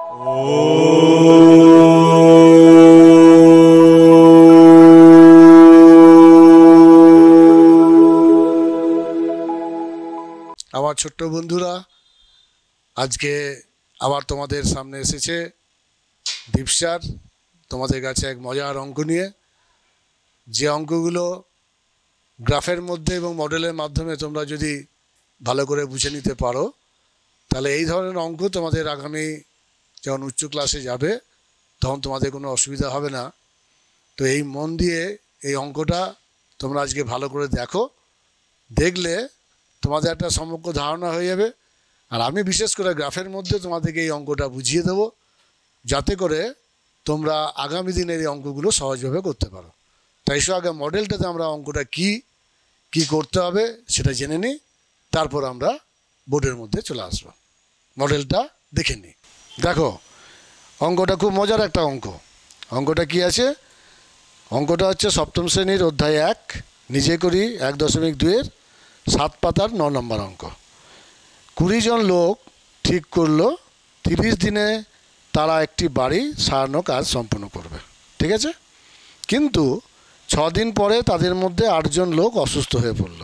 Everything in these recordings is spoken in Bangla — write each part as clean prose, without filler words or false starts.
আমার ছোট্ট বন্ধুরা, আজকে আবার তোমাদের সামনে এসেছে দীপ স্যার তোমাদের কাছে এক মজার অঙ্ক নিয়ে। যে অঙ্কগুলো গ্রাফের মধ্যে এবং মডেলের মাধ্যমে তোমরা যদি ভালো করে বুঝে নিতে পারো, তাহলে এই ধরনের অঙ্ক তোমাদের আগামী যখন উচ্চ ক্লাসে যাবে তখন তোমাদের কোনো অসুবিধা হবে না। তো এই মন দিয়ে এই অঙ্কটা তোমরা আজকে ভালো করে দেখো, দেখলে তোমাদের একটা সম্যক ধারণা হয়ে যাবে। আর আমি বিশেষ করে গ্রাফের মধ্যে তোমাদেরকে এই অঙ্কটা বুঝিয়ে দেবো, যাতে করে তোমরা আগামী দিনের এই অঙ্কগুলো সহজভাবে করতে পারো। তাই আগে মডেলটাতে আমরা অঙ্কটা কি করতে হবে সেটা জেনে নিই, তারপর আমরা বোর্ডের মধ্যে চলে আসবো। মডেলটা দেখে নিই। দেখো, অঙ্কটা খুব মজার একটা অঙ্ক। অঙ্কটা কি আছে? অঙ্কটা হচ্ছে সপ্তম শ্রেণীর অধ্যায় 1 নিজে করি 1.2-এর 7 পাতার 9 নম্বর অঙ্ক। 20 জন লোক ঠিক করলো 30 দিনে তারা একটি বাড়ি সারানো কাজ সম্পন্ন করবে, ঠিক আছে? কিন্তু 6 দিন পরে তাদের মধ্যে 8 জন লোক অসুস্থ হয়ে পড়ল।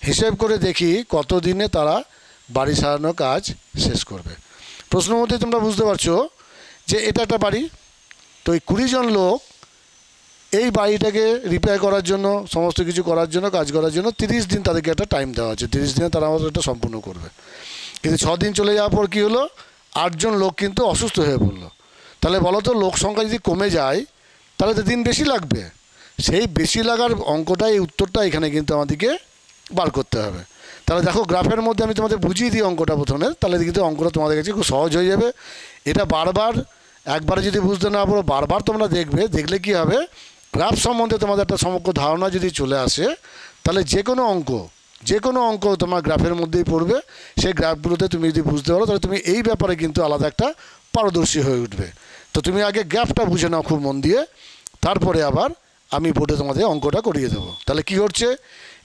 হিসেব করে দেখি কত দিনে তারা বাড়ি সারানো কাজ শেষ করবে। প্রশ্নের মধ্যে তোমরা বুঝতে পারছো যে এটা একটা বাড়ি। তো এই 20 জন লোক এই বাড়িটাকে রিপেয়ার করার জন্য, সমস্ত কিছু করার জন্য, কাজ করার জন্য 30 দিন তাদেরকে একটা টাইম দেওয়া হচ্ছে। 30 দিনে তারা আমাদের এটা সম্পূর্ণ করবে। কিন্তু 6 দিন চলে যাওয়ার পর কী হলো? 8 জন লোক কিন্তু অসুস্থ হয়ে পড়লো। তাহলে বলো তো, লোক সংখ্যা যদি কমে যায় তাহলে তো দিন বেশি লাগবে। সেই বেশি লাগার অঙ্কটা, এই উত্তরটা এখানে কিন্তু আমাদেরকে বার করতে হবে। তাহলে দেখো, গ্রাফের মধ্যে আমি তোমাদের বুঝিয়ে দিই অঙ্কটা প্রথমে, তাহলে কিন্তু অঙ্কটা তোমাদের কাছে খুব সহজ হয়ে যাবে। এটা বারবার, একবারে যদি বুঝতে না পারো বারবার তোমরা দেখবে। দেখলে কি হবে, গ্রাফ সম্বন্ধে তোমাদের একটা সমগ্র ধারণা যদি চলে আসে, তাহলে যে কোনো অঙ্ক তোমার গ্রাফের মধ্যেই পড়বে। সেই গ্রাফগুলোতে তুমি যদি বুঝতে পারো, তাহলে তুমি এই ব্যাপারে কিন্তু আলাদা একটা পারদর্শী হয়ে উঠবে। তো তুমি আগে গ্রাফটা বুঝে নাও খুব মন দিয়ে, তারপরে আবার আমি বোর্ডে তোমাদের অঙ্কটা করিয়ে দেবো। তাহলে কি হচ্ছে,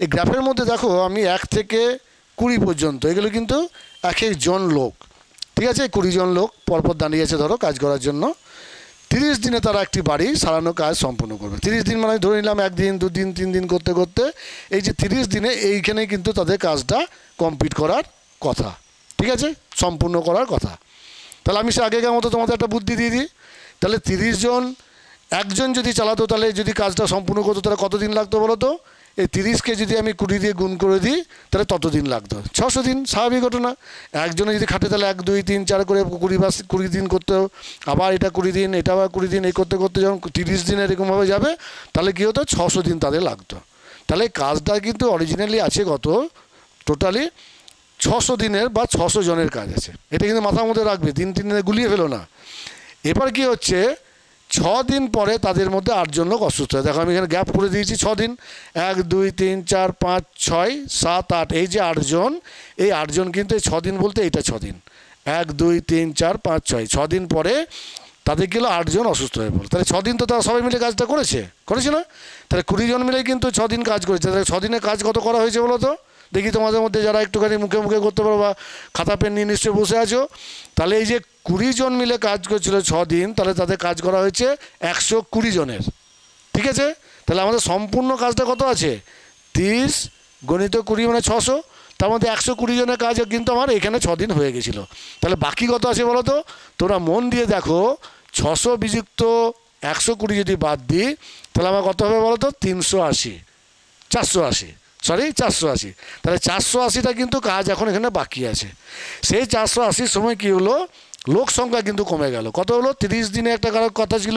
এই গ্রাফের মধ্যে দেখো আমি 1 থেকে 20 পর্যন্ত, এগুলো কিন্তু এক জন লোক, ঠিক আছে? 20 জন লোক পরপর দাঁড়িয়েছে ধরো কাজ করার জন্য। 30 দিনে তারা একটি বাড়ি সারানো কাজ সম্পূর্ণ করবে। 30 দিন মানে ধরে নিলাম 1 দিন 2 দিন 3 দিন করতে করতে এই যে 30 দিনে এইখানে কিন্তু তাদের কাজটা কমপ্লিট করার কথা, ঠিক আছে? সম্পূর্ণ করার কথা। তাহলে আমি সে আগেকার মতো তোমাদের একটা বুদ্ধি দিয়ে দিই। তাহলে 30 জন, একজন যদি চালাতো, তাহলে যদি কাজটা সম্পূর্ণ করতো তাহলে কত দিন লাগতো বলো তো? এই 30কে যদি আমি 20 দিয়ে গুণ করে দিই তাহলে তত দিন লাগতো, 600 দিন। স্বাভাবিক ঘটনা। একজনে যদি খাটে তাহলে 1 2 3 4 করে 20 দিন করতে, আবার এটা 20 দিন, এটা আবার 20 দিন, এই করতে করতে যখন 30 দিন এরকমভাবে যাবে, তাহলে কী হতো, 600 দিন তাদের লাগতো। তাহলে কাজটা কিন্তু অরিজিনালি আছে কত, টোটালি 600 দিনের বা 600 জনের কাজ আছে। এটা কিন্তু মাথার মধ্যে রাখবে, দিন দিনে গুলিয়ে ফেলো না। এবার কি হচ্ছে, 6 দিন পরে তাদের মধ্যে 8 জন লোক অসুস্থ হয়। দেখো আমি এখানে গ্যাপ করে দিয়েছি 6 দিন, 1 2 3 4 5 6 7 8, এই যে 8 জন, এই 8 জন কিন্তু এই 6 দিন বলতে এইটা 6 দিন, 1 2 3 4 5 6 দিন পরে তাদের গেলো 8 জন অসুস্থ হয়ে পড়লো। তাহলে 6 দিন তো তারা সবাই মিলে কাজটা করেছে না? তাহলে 20 জন মিলে কিন্তু 6 দিন কাজ করেছে। তাহলে 6 দিনে কাজ কত করা হয়েছে বলো তো? দেখি তোমাদের মধ্যে যারা একটুখানি মুখে মুখে করতে পারো বা খাতা পেন নিয়ে নিশ্চয়ই বসে আছো। তাহলে এই যে 20 জন মিলে কাজ করছিল 6 দিন, তাহলে তাদের কাজ করা হয়েছে 120 জনের, ঠিক আছে? তাহলে আমাদের সম্পূর্ণ কাজটা কত আছে, 30 গণিত 20 মানে 600, তার মধ্যে 120 জনের কাজ কিন্তু আমার এখানে 6 দিন হয়ে গেছিলো। তাহলে বাকি কত আছে বলো তো? তোমরা মন দিয়ে দেখো, 600 বিযুক্ত 120 যদি বাদ দিই তাহলে আমার কত হবে বলো তো? 480। তাহলে 480টা কিন্তু কাজ এখন এখানে বাকি আছে। সেই 480 সময় কি হলো, লোক সংখ্যা কিন্তু কমে গেল। কত হলো? 30 দিনে একটা কথা ছিল,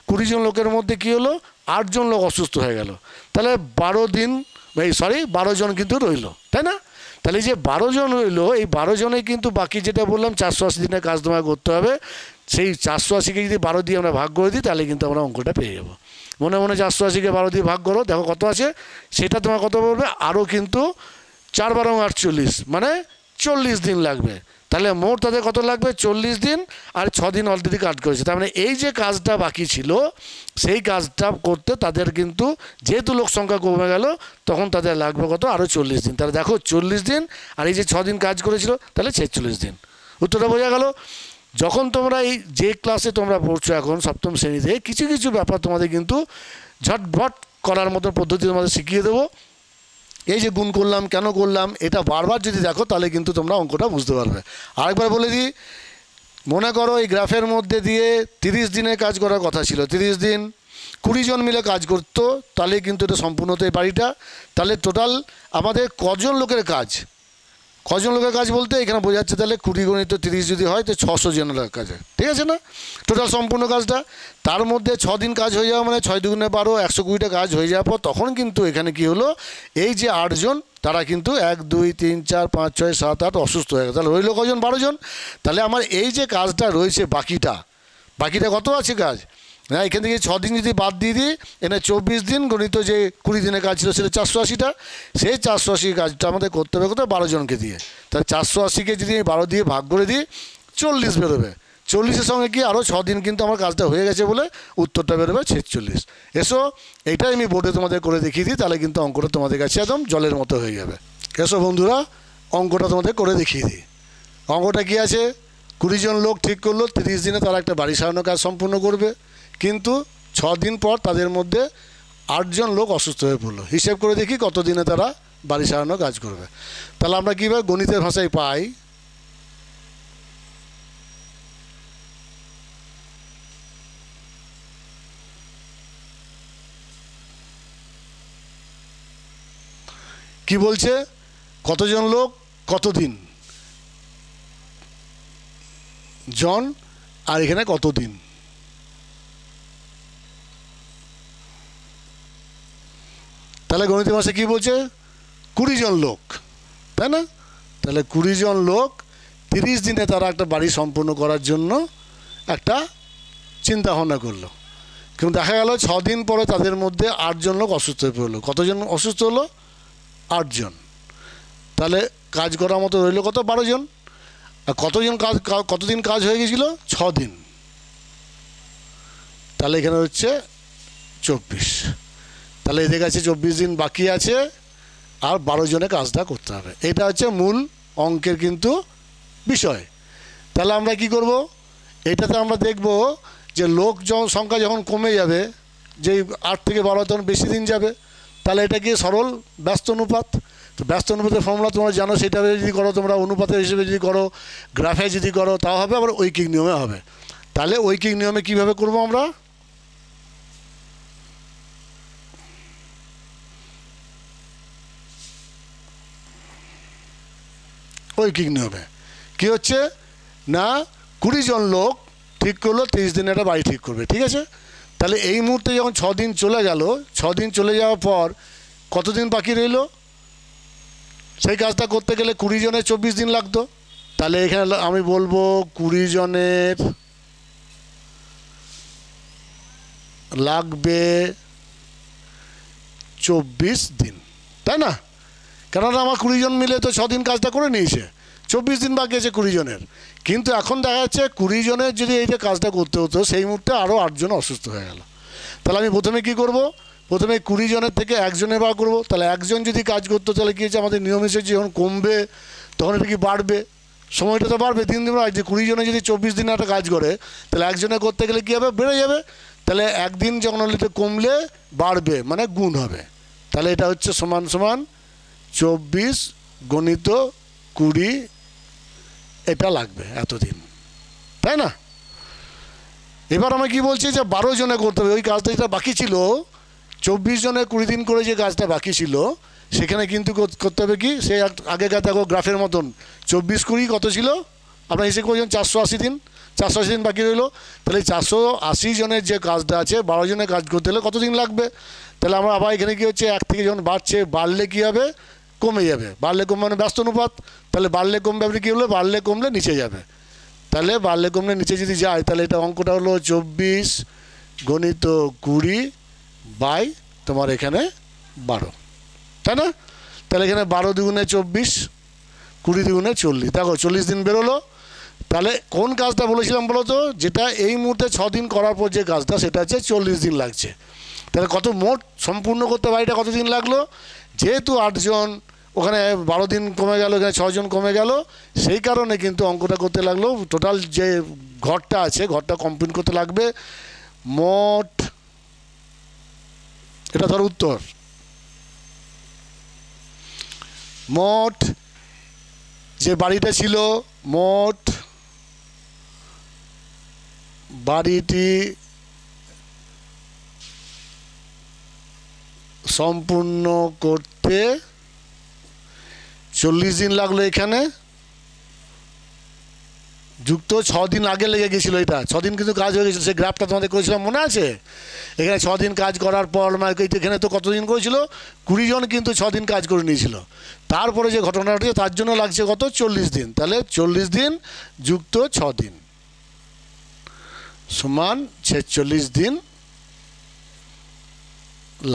20 জন লোকের মধ্যে কি হলো, 8 জন লোক অসুস্থ হয়ে গেল। তাহলে 12 জন কিন্তু রইলো, তাই না? তাহলে যে 12 জন রইলো, এই 12 জনে কিন্তু বাকি যেটা বললাম 480 দিনের কাজ তোমায় করতে হবে। সেই 480কে যদি 12 দিয়ে আমরা ভাগ করে দিই তাহলে কিন্তু আমরা অঙ্কটা পেয়ে যাবো। মনে মনে 480কে 12 দিয়ে ভাগ করো, দেখো কত আছে, সেটা তোমার কত পড়বে, আরও কিন্তু 4 12 48 মানে 40 দিন লাগবে। তাহলে মোট তাদের কত লাগবে, 40 দিন, আর 6 দিন অলরেডি কাজ করেছে। তার মানে এই যে কাজটা বাকি ছিল, সেই কাজটা করতে তাদের কিন্তু যেহেতু লোক সংখ্যা কমে গেল, তখন তাদের লাগবে কত, আরও 40 দিন। তাহলে দেখো 40 দিন আর এই যে 6 দিন কাজ করেছিল, তাহলে 46 দিন। উত্তরটা বোঝা গেল? যখন তোমরা এই যে ক্লাসে তোমরা পড়ছো এখন সপ্তম শ্রেণীতে, কিছু কিছু ব্যাপার তোমাদের কিন্তু ঝটভট করার মতো পদ্ধতি তোমাদের শিখিয়ে দেবো। এই যে গুণ করলাম, কেন করলাম, এটা বারবার যদি দেখো তাহলে কিন্তু তোমরা অঙ্কটা বুঝতে পারবে। আরেকবার বলে দিই, মনে করো এই গ্রাফের মধ্যে দিয়ে 30 দিনের কাজ করার কথা ছিল, 30 দিন 20 জন মিলে কাজ করতো, তাহলে কিন্তু এটা সম্পূর্ণ হতো এই বাড়িটা। তাহলে টোটাল আমাদের কজন লোকের কাজ, কজন লোকের কাজ বলতে এখানে বোঝা যাচ্ছে তাহলে 20 গুণিত 30 যদি হয় তো 600 জনের কাজ হয়, ঠিক আছে না, টোটাল সম্পূর্ণ কাজটা। তার মধ্যে 6 দিন কাজ হয়ে যাওয়া মানে 6 দুগুণে 12, 120টা কাজ হয়ে যাওয়ার পর তখন কিন্তু এখানে কি হলো, এই যে 8 জন তারা কিন্তু 1 2 3 4 5 6 7 8 অসুস্থ হয়ে গেল। তাহলে রইল কজন, 12 জন। তাহলে আমার এই যে কাজটা রয়েছে বাকিটা কত আছে কাজ না, এখান থেকে 6 দিন যদি বাদ দিয়ে দিই, এখানে 24 দিন গণিত যে 20 দিনের কাজ ছিল সেটা 480টা, সেই 480 কাজটা আমাদের করতে হবে কত, 12 জনকে দিয়ে। তাহলে 480কে যদি 12 দিয়ে ভাগ করে দিই 40 বেরোবে। 40-এর সঙ্গে কি আরও 6 দিন কিন্তু আমার কাজটা হয়ে গেছে বলে উত্তরটা বেরোবে 46। এসো এইটাই আমি বোর্ডে তোমাদের করে দেখিয়ে দিই, তাহলে কিন্তু অঙ্কটা তোমাদের কাছে একদম জলের মতো হয়ে যাবে। এসো বন্ধুরা, অঙ্কটা তোমাদের করে দেখিয়ে দিই। অঙ্কটা কি আছে, 20 জন লোক ঠিক করলো 30 দিনে তারা একটা বাড়ি সারানোর কাজ সম্পূর্ণ করবে, কিন্তু 6 দিন পর তাদের মধ্যে 8 জন লোক অসুস্থ হয়ে পড়লো। হিসেব করে দেখি কত দিনে তারা বাড়ি সারানোর কাজ করবে। তাহলে আমরা কীভাবে গণিতের ভাষায় পাই, কি বলছে, কতজন লোক কত দিন, জন আর এখানে কত দিন। তাহলে গণিতের ভাষায় কী বলছে, 20 জন লোক, তাই না। তাহলে 20 জন লোক 30 দিনে তারা একটা বাড়ি সম্পূর্ণ করার জন্য একটা চিন্তা ভাবনা করলো, কিন্তু দেখা গেল 6 দিন পরে তাদের মধ্যে 8 জন লোক অসুস্থ হয়ে পড়লো। কতজন অসুস্থ হলো, 8 জন। তাহলে কাজ করার মতো রইল কত, 12 জন। আর কতদিন কাজ হয়ে গেছিল, 6 দিন। তাহলে এখানে হচ্ছে 24। তাহলে এদের কাছে 24 দিন বাকি আছে, আর 12 জনে কাজটা করতে হবে। এটা হচ্ছে মূল অঙ্কের কিন্তু বিষয়। তাহলে আমরা কি করব, এটাতে আমরা দেখব যে লোক সংখ্যা যখন কমে যাবে, যে 8 থেকে 12 তখন বেশি দিন যাবে, তাহলে এটা কি সরল ব্যস্ত অনুপাত। তো ব্যস্ত অনুপাতের ফর্মুলা তোমরা জানো, সেটা যদি করো তোমরা, অনুপাতের হিসেবে যদি করো, গ্রাফে যদি করো তাও হবে, আবার ঐকিক নিয়মে হবে। তাহলে ঐকিক নিয়মে কীভাবে করবো আমরা, ঐকিক নিয়মে কী হচ্ছে না, 20 জন লোক ঠিক করলো 30 দিনে একটা বাড়ি ঠিক করবে, ঠিক আছে। তাহলে এই মুহূর্তে যখন 6 দিন চলে গেল, 6 দিন চলে যাওয়ার পর কতদিন বাকি রইল, সেই কাজটা করতে গেলে 20 জনের 24 দিন লাগতো। তাহলে এখানে আমি বলবো 20 জনের লাগবে 24 দিন, তাই না। কেননা আমার 20 জন মিলে তো 6 দিন কাজটা করে নিয়েছে, 24 দিন বাকি আছে 20 জনের। কিন্তু এখন দেখা যাচ্ছে 20 জনের যদি এইটা কাজটা করতে হতো, সেই মুহূর্তে আরও 8 জন অসুস্থ হয়ে গেল। তাহলে আমি প্রথমে কি করব, প্রথমে 20 জনের থেকে 1 জনের বার করবো। তাহলে 1 জন যদি কাজ করতো, তাহলে কী হচ্ছে, আমাদের নিয়ম হিসেবে যখন কমবে তখন এটা কি বাড়বে, সময়টা তো বাড়বে, দিন দিন যে 20 জনে যদি 24 দিনে একটা কাজ করে, তাহলে 1 জনে করতে গেলে কী হবে, বেড়ে যাবে। তাহলে একদিন যখন হলে কমলে বাড়বে, মানে গুণ হবে। তাহলে এটা হচ্ছে সমান সমান 24 গণিত 20, এটা লাগবে এতদিন, তাই না। এবার আমি কি বলছি, যে 12 জনে করতে হবে ওই কাজটা, যেটা বাকি ছিল 24 জনে 20 দিন করে যে কাজটা বাকি ছিল, সেখানে কিন্তু করতে হবে কি, সে আগেকার দেখো গ্রাফের মতন 24 20 কত ছিল, আপনার হিসেবে করছেন 480 দিন, 480 দিন বাকি রইল। তাহলে 480 জনের যে কাজটা আছে, 12 জনের কাজ করতে হলে কত দিন লাগবে। তাহলে আমরা আবার এখানে কী হচ্ছে, 1 থেকে যখন বাড়ছে, বাড়লে কী হবে, কমে যাবে, বাড়লে কমবে মানে ব্যস্ত অনুপাত। তাহলে বাড়লে কমবে, আপনি কী হলো, বাড়লে কমলে নিচে যাবে। তাহলে বাড়লে কমলে নিচে যদি যায়, তাহলে এটা অঙ্কটা হলো 24 গণিত 20 বাই তোমার এখানে 12, তাই না। তাহলে এখানে 12 দুগুণে 24, 20 দুগুণে 40, দেখো 40 দিন বেরোলো। তাহলে কোন কাজটা বলেছিলাম বলো তো, যেটা এই মুহূর্তে 6 দিন করার পর যে কাজটা, সেটা হচ্ছে 40 দিন লাগছে। তাহলে কত মোট সম্পূর্ণ করতে বাড়িটা কত দিন লাগলো, যেহেতু 8 জন ওখানে 12 দিন কমে গেল, এখানে 6 জন কমে গেল, সেই কারণে কিন্তু অঙ্কটা করতে লাগলো। টোটাল যে ঘরটা আছে ঘরটা কমপ্লিট করতে লাগবে মোট, এটা ধর উত্তর, মোট যে বাড়িটা ছিল, মোট বাড়িটি সম্পূর্ণ করতে 40 দিন লাগলো, এখানে যুক্ত 6 দিন আগে লেগে গেছিলো। এটা 6 দিন কিন্তু কাজ হয়ে গেছিলো, সেই গ্রাফটা তোমাদের করেছিলাম মনে আছে? এখানে 6 দিন কাজ করার পর এখানে তো কতদিন করেছিল, 20 জন কিন্তু 6 দিন কাজ করে নিয়েছিল। তারপরে যে ঘটনাটি তার জন্য লাগছে কত, 40 দিন। তাহলে 40 দিন যুক্ত 6 দিন সমান 46 দিন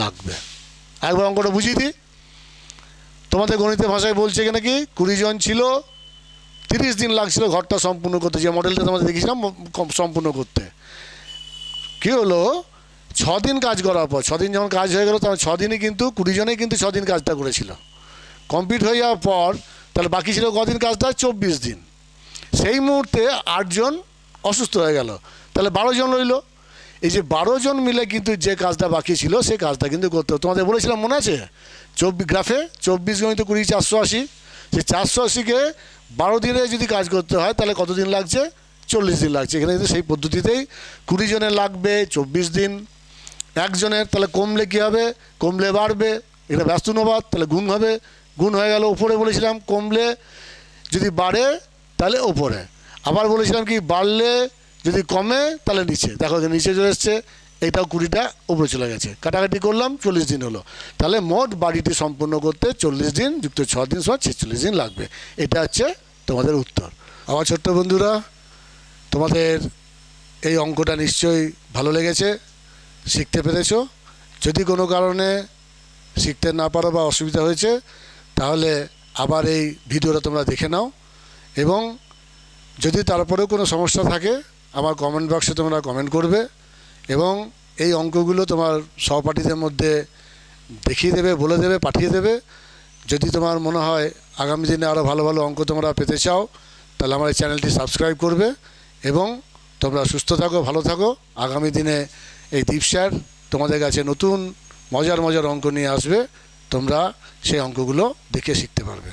লাগবে। একবার অঙ্কটা বুঝিয়ে দিই, তোমাদের গণিতের ভাষায় বলছে এখানে কি 20 জন ছিল, 30 দিন লাগছিল ঘরটা সম্পূর্ণ করতে, যে মডেলটা তোমাদের দেখেছিলাম সম্পূর্ণ করতে। কী হলো, 6 দিন কাজ করার পর, 6 দিন যখন কাজ হয়ে গেল, তখন 6 দিনই কিন্তু 20 জনেই কিন্তু 6 দিন কাজটা করেছিল। কমপ্লিট হয়ে যাওয়ার পর তাহলে বাকি ছিল কদিন কাজটা, 24 দিন। সেই মুহূর্তে 8 জন অসুস্থ হয়ে গেল, তাহলে 12 জন রইল। এই যে 12 জন মিলে কিন্তু যে কাজটা বাকি ছিল সেই কাজটা কিন্তু করতে হবে। তোমাদের বলেছিলাম মনে আছে, 24 গ্রাফে 24 গণিত 20 480, সেই 480কে 12 দিনে যদি কাজ করতে হয় তাহলে কতদিন লাগছে, 40 দিন লাগছে। এখানে কিন্তু সেই পদ্ধতিতেই 20 জনের লাগবে 24 দিন, একজনের তাহলে কমলে কী হবে, কমলে বাড়বে, এটা ব্যস্ত অনুপাত, তাহলে গুণ হবে, গুণ হয়ে গেল। উপরে বলেছিলাম কমলে যদি বাড়ে তাহলে ওপরে, আবার বলেছিলাম কি বাড়লে যদি কমে তাহলে নিচে। দেখো নিচে চলে এসছে, এইটাও 20টা উপরে চলে গেছে, কাটাকাটি করলাম 40 দিন হলো। তাহলে মোট বাড়িটি সম্পূর্ণ করতে 40 দিন যুক্ত 6 দিন সমান 46 দিন লাগবে। এটা হচ্ছে তোমাদের উত্তর। আমার ছোট্ট বন্ধুরা, তোমাদের এই অঙ্কটা নিশ্চয়ই ভালো লেগেছে, শিখতে পেরেছো। যদি কোনো কারণে শিখতে না পারো বা অসুবিধা হয়েছে তাহলে আবার এই ভিডিওটা তোমরা দেখে নাও, এবং যদি তারপরেও কোনো সমস্যা থাকে আমার কমেন্ট বক্সে তোমরা কমেন্ট করবে, এবং এই অঙ্কগুলো তোমার সহপাঠীদের মধ্যে দেখিয়ে দেবে, বলে দেবে, পাঠিয়ে দেবে। যদি তোমার মনে হয় আগামী দিনে আরও ভালো ভালো অঙ্ক তোমরা পেতে চাও তাহলে আমার এই চ্যানেলটি সাবস্ক্রাইব করবে, এবং তোমরা সুস্থ থাকো, ভালো থাকো। আগামী দিনে এই দীপ স্যার তোমাদের কাছে নতুন মজার মজার অঙ্ক নিয়ে আসবে, তোমরা সেই অঙ্কগুলো দেখে শিখতে পারবে।